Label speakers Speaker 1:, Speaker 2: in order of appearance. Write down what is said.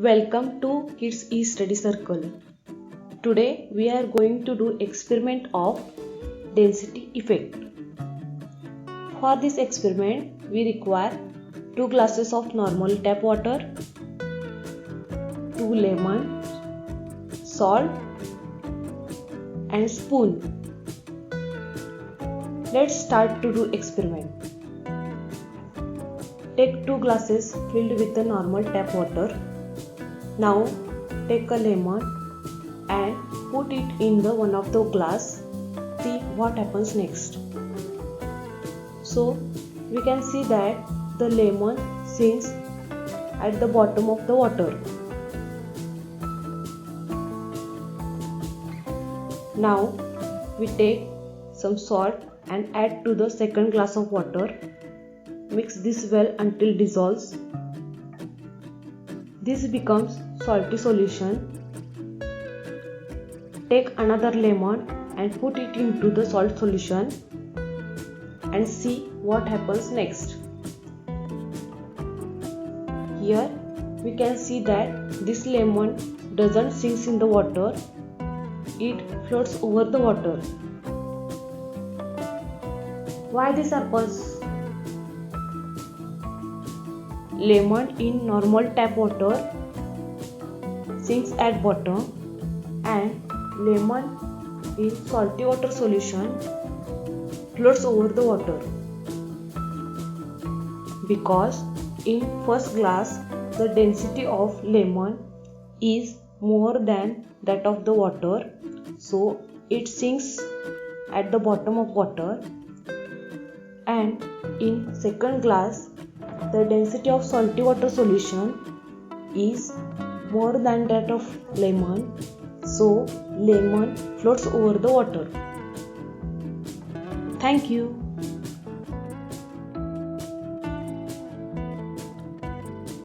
Speaker 1: Welcome to Kids E-Study Circle. Today we are going to do experiment of density effect. For this experiment we require 2 glasses of normal tap water, 2 lemons, salt and spoon. Let's start to do experiment. Take 2 glasses filled with the normal tap water. Now take a lemon and put it in the one of the glass. See what happens next. So we can see that the lemon sinks at the bottom of the water. Now we take some salt and add to the second glass of water. Mix this well until dissolves. This becomes salty solution. Take another lemon and put it into the salt solution and see what happens next. Here we can see that this lemon doesn't sink in the water, it floats over the water. Why this happens? Lemon in normal tap water sinks at bottom and lemon in salty water solution floats over the water. Because in first glass the density of lemon is more than that of the water, so it sinks at the bottom of water, and in second glass the density of salty water solution is more than that of lemon, so lemon floats over the water. Thank you.